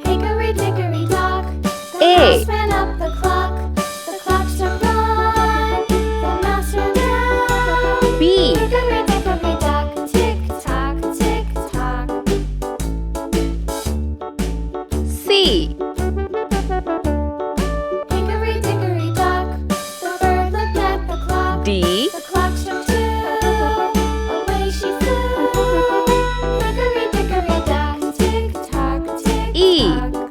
Hickory dickory dock, the A. mouse ran up the clock. The clock struck one, the mouse ran down. B. Hickory dickory dock, tick tock, tick tock. C. Hickory dickory dock, the bird looked at the clock. D. The clock struck two, away she flew. Hickory dickory dock, tick tock, tick E. tock.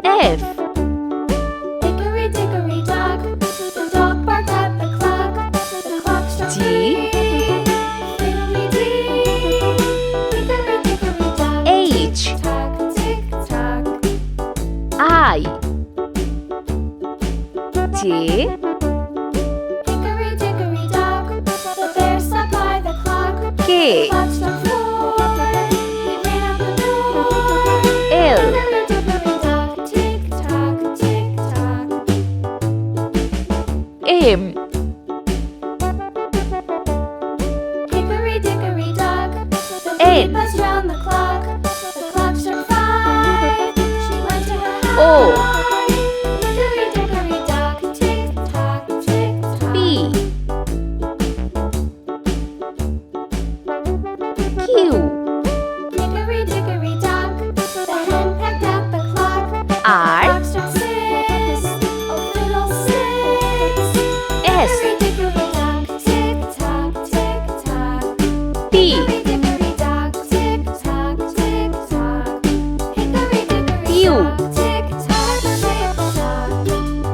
F. Hickory dickory dock, the dog barked at the clock. The clock struck G. three, fiddly-dee. Hickory dickory dock, H. tick-tock, tick-tock. I. J. Hickory dickory dock, the bear sat by the clock. K. The clock struck four, he ran out the door. L. Hickory dickory dock, tick-tock, tick-tock. M. Hickory dickory dock, the N. bee buzzed round the clock. The clock struck five, she went to her hive. O. Hickory dickory dock, tick tock, tick tock. P. Q. Hickory dickory dock, the hen pecked at the clock. R. The clock struck six, oh fiddle-six. S. Hickory dickory dock, tick tock, tick tock. T. Hickory dickory dock, tick tock, tick tock. Hickory dickory U. dock, tick tock, tick tock.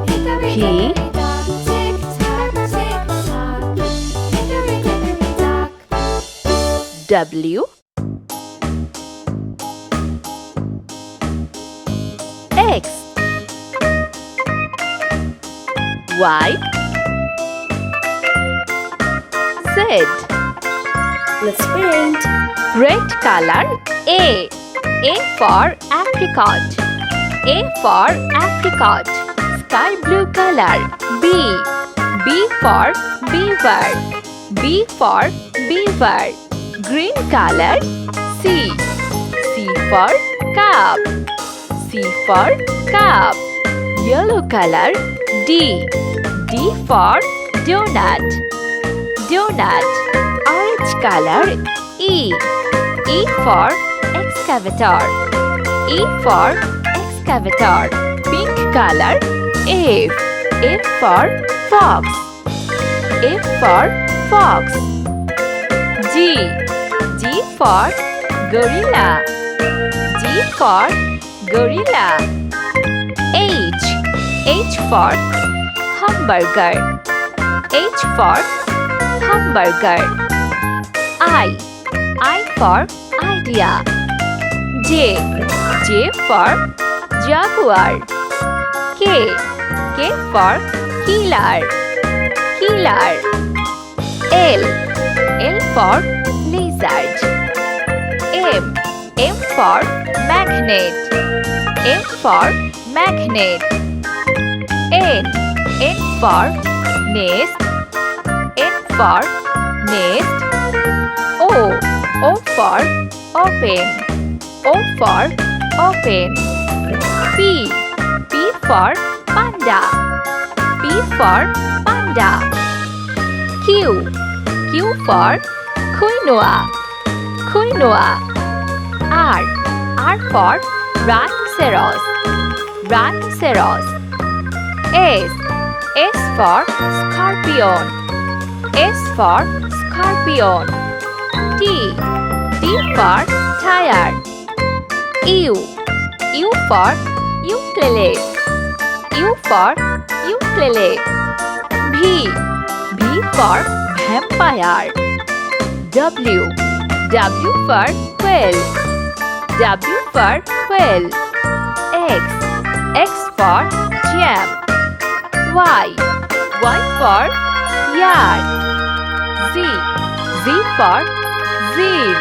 Hickory P. dickory dock, tick tock, tick tock. Hickory dickory dock. W. X. Y. Z. Let's paint. Red color A. A for apricot. A for apricot. Sky blue color B. B for beaver. B for beaver. Green color C. C for cup. C for cup. Yellow color D. D for donut. Donut. Orange color E. E for excavator. E for excavator. Pink color F. F for fox. F for fox. G. G for gorilla. G for gorilla. H. H for hamburger. H for hamburger. I for idea. J. J for jaguar. K. K for killer. Killer. L. L for lizard. M. M for magnet. M for magnet. N. N for nest. N for nest. O. O for open. O for open. P. P for panda. P for panda. Q. Q for quinoa. Quinoa. R. R for rhinoceros. Rhinoceros. S. S for scorpion. S for scorpion. T. T for tire. U. U for ukulele. U for ukulele. V. V for vampire. W. W for whale. W for whale. X. X for jam. Y. Y for yard. Z. Z for zeal.